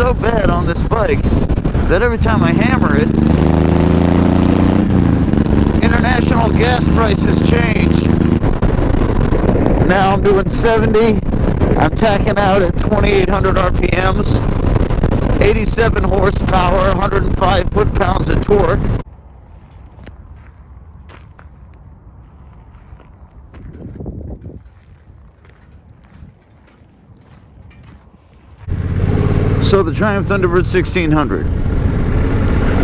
so bad on this bike that every time I hammer it, international gas prices change. Now I'm doing 70. I'm tacking out at 2,800 RPMs, 87 horsepower, 105 foot-pounds of torque. So the Triumph Thunderbird 1600.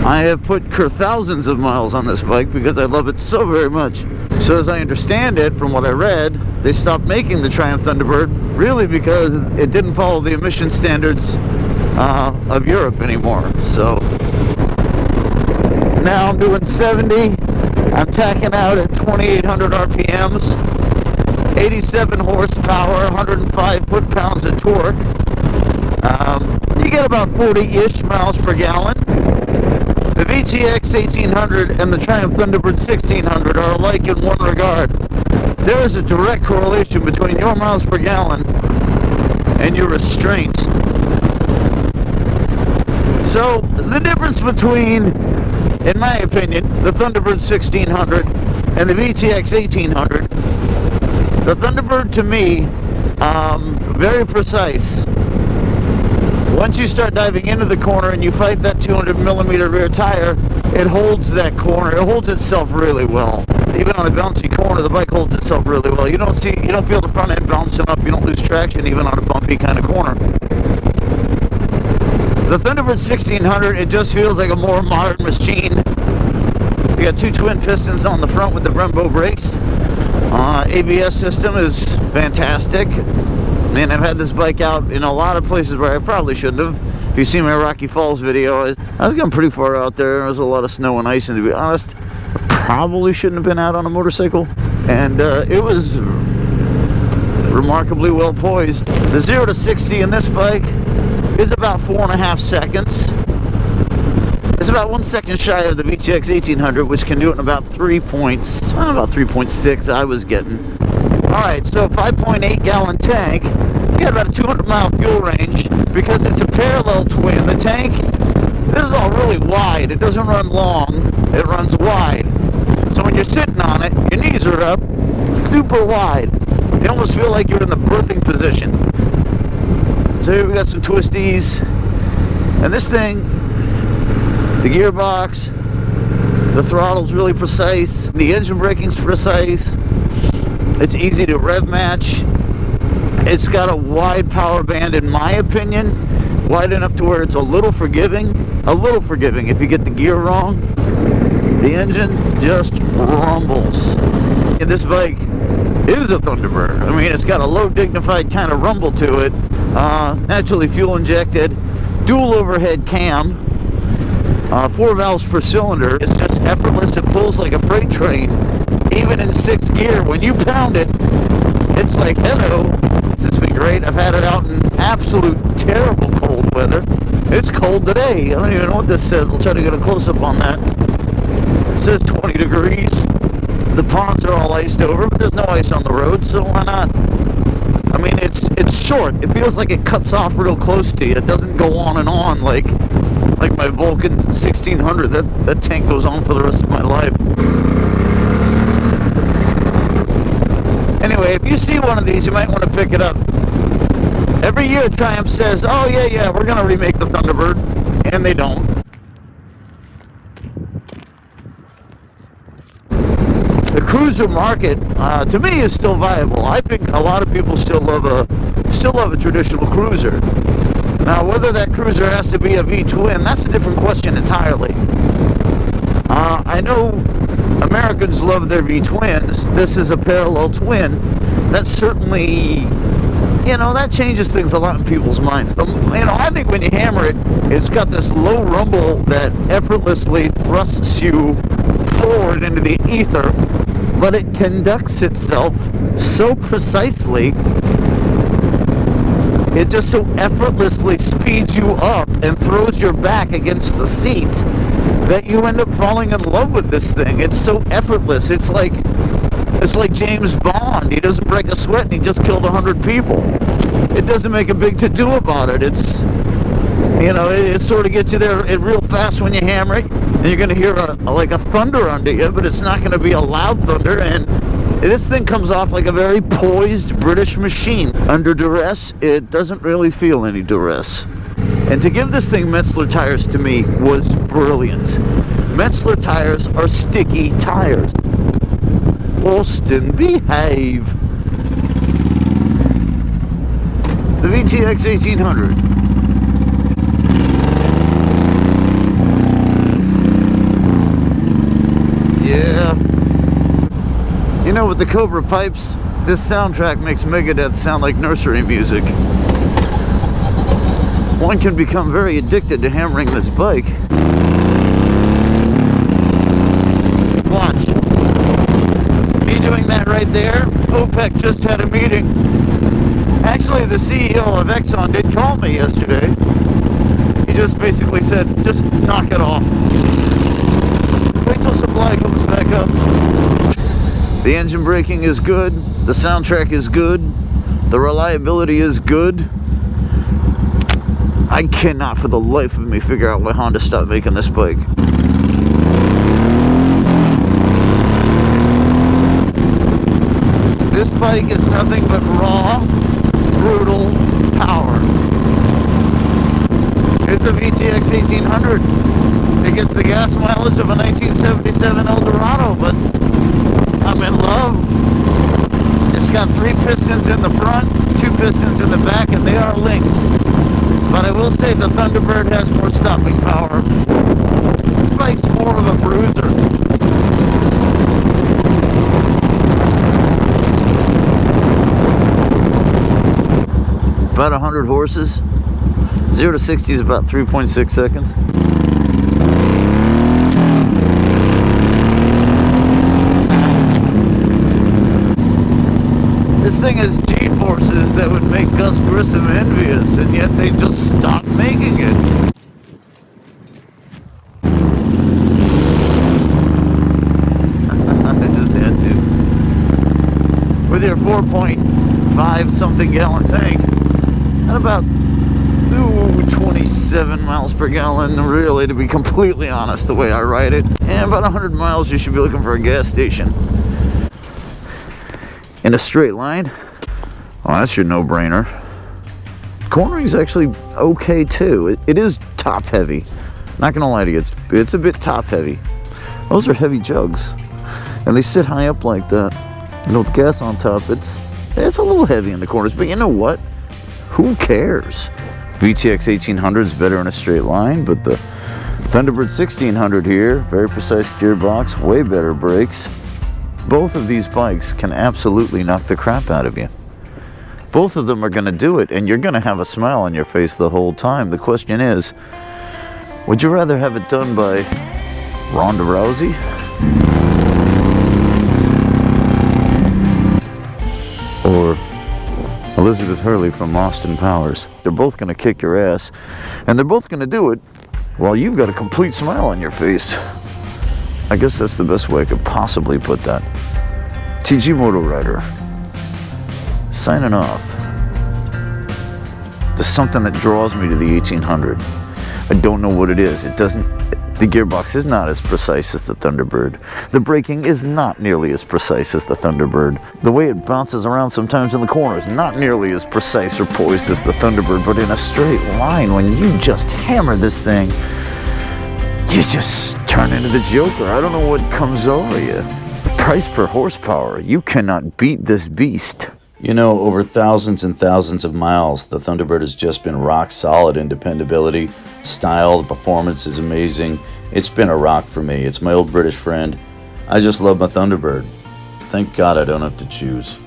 I have put thousands of miles on this bike because I love it so very much. So as I understand it, from what I read, they stopped making the Triumph Thunderbird really because it didn't follow the emission standards of Europe anymore. So now I'm doing 70. I'm tacking out at 2,800 RPMs, 87 horsepower, 105 foot-pounds of torque. You get about 40-ish miles per gallon. The VTX 1800 and the Triumph Thunderbird 1600 are alike in one regard. There is a direct correlation between your miles per gallon and your restraints. So, the difference between, in my opinion, the Thunderbird 1600 and the VTX 1800, the Thunderbird to me, very precise. Once you start diving into the corner and you fight that 200mm rear tire, it holds that corner. It holds itself really well. Even on a bouncy corner, the bike holds itself really well. You don't feel the front end bouncing up. You don't lose traction even on a bumpy kind of corner. The Thunderbird 1600, it just feels like a more modern machine. You got two twin pistons on the front with the Brembo brakes. ABS system is fantastic. Man, I've had this bike out in a lot of places where I probably shouldn't have. If you see my Rocky Falls video, I was going pretty far out there. There was a lot of snow and ice, and to be honest, I probably shouldn't have been out on a motorcycle. And it was remarkably well poised. The 0 to 60 in this bike is about 4.5 seconds. It's about 1 second shy of the VTX 1800, which can do it in about 3.6 I was getting. Alright, so 5.8 gallon tank. You got about a 200 mile fuel range because it's a parallel twin. The tank, this is all really wide. It doesn't run long, it runs wide. So when you're sitting on it, your knees are up, super wide. You almost feel like you're in the birthing position. So here we got some twisties. And this thing, the gearbox, the throttle's really precise, the engine braking's precise. It's easy to rev match. It's got a wide power band, in my opinion, wide enough to where it's a little forgiving if you get the gear wrong. The engine just rumbles. And this bike is a Thunderbird. I mean, it's got a low dignified kind of rumble to it. Naturally fuel injected, dual overhead cam, 4 valves per cylinder. It's just effortless. It pulls like a freight train. Even in 6th gear, when you pound it, it's like, hello. It's been great. I've had it out in absolute terrible cold weather. It's cold today. I don't even know what this says. I'll try to get a close-up on that. It says 20 degrees. The ponds are all iced over, but there's no ice on the road, so why not? I mean, it's short. It feels like it cuts off real close to you. It doesn't go on and on like my Vulcan 1600. That tank goes on for the rest of my life. Anyway, if you see one of these, you might want to pick it up. Every year Triumph says, oh yeah, we're going to remake the Thunderbird, and they don't. The cruiser market, to me, is still viable. I think a lot of people still love a traditional cruiser. Now, whether that cruiser has to be a V-twin, that's a different question entirely. I know Americans love their V-twins. This is a parallel twin. That certainly, that changes things a lot in people's minds. I think when you hammer it, it's got this low rumble that effortlessly thrusts you forward into the ether, but it conducts itself so precisely. It just so effortlessly speeds you up and throws your back against the seat that you end up falling in love with this thing. It's so effortless. It's like James Bond. He doesn't break a sweat and he just killed 100 people. It doesn't make a big to-do about it. It's You know, it sort of gets you there real fast when you hammer it, and you're going to hear like a thunder under you, but it's not going to be a loud thunder, and this thing comes off like a very poised British machine. Under duress, it doesn't really feel any duress. And to give this thing Metzler tires to me was brilliant. Metzler tires are sticky tires. Austin, behave. The VTX 1800. Yeah. You know, with the Cobra pipes, this soundtrack makes Megadeth sound like nursery music. One can become very addicted to hammering this bike. Watch. Me doing that right there, OPEC just had a meeting. Actually, the CEO of Exxon did call me yesterday. He just basically said, just knock it off. Wait till supply comes back up. The engine braking is good. The soundtrack is good. The reliability is good. I cannot for the life of me figure out why Honda stopped making this bike. This bike is nothing but raw, brutal power. It's a VTX 1800. It gets the gas mileage of a 1977 Eldorado, but I'm in love. It's got 3 pistons in the front, 2 pistons in the back, and they are linked. But I will say the Thunderbird has more stopping power. This bike's more of a bruiser. About 100 horses. 0 to 60 is about 3.6 seconds. This thing has G-forces that would make Gus Grissom envious, and yet they just stopped making it. I just had to. With your 4.5 something gallon tank, at about 27 miles per gallon, really, to be completely honest, the way I ride it. And about 100 miles, you should be looking for a gas station. In a straight line, well, that's your no-brainer. Cornering's actually okay too. It is top heavy. Not gonna lie to you, it's a bit top heavy. Those are heavy jugs, and they sit high up like that. You know, with gas on top, it's a little heavy in the corners. But you know what? Who cares? VTX 1800 is better in a straight line, but the Thunderbird 1600 here, very precise gearbox, way better brakes. Both of these bikes can absolutely knock the crap out of you. Both of them are going to do it, and you're going to have a smile on your face the whole time. The question is, would you rather have it done by Ronda Rousey or Elizabeth Hurley from Austin Powers? They're both going to kick your ass, and they're both going to do it while you've got a complete smile on your face. I guess that's the best way I could possibly put that. TG MotoRider, signing off. There's something that draws me to the 1800. I don't know what it is. The gearbox is not as precise as the Thunderbird. The braking is not nearly as precise as the Thunderbird. The way it bounces around sometimes in the corners, not nearly as precise or poised as the Thunderbird, but in a straight line, when you just hammer this thing, you just turn into the Joker. I don't know what comes over you. Price per horsepower. You cannot beat this beast. You know, over thousands and thousands of miles, the Thunderbird has just been rock solid in dependability. Style, the performance is amazing. It's been a rock for me. It's my old British friend. I just love my Thunderbird. Thank God I don't have to choose.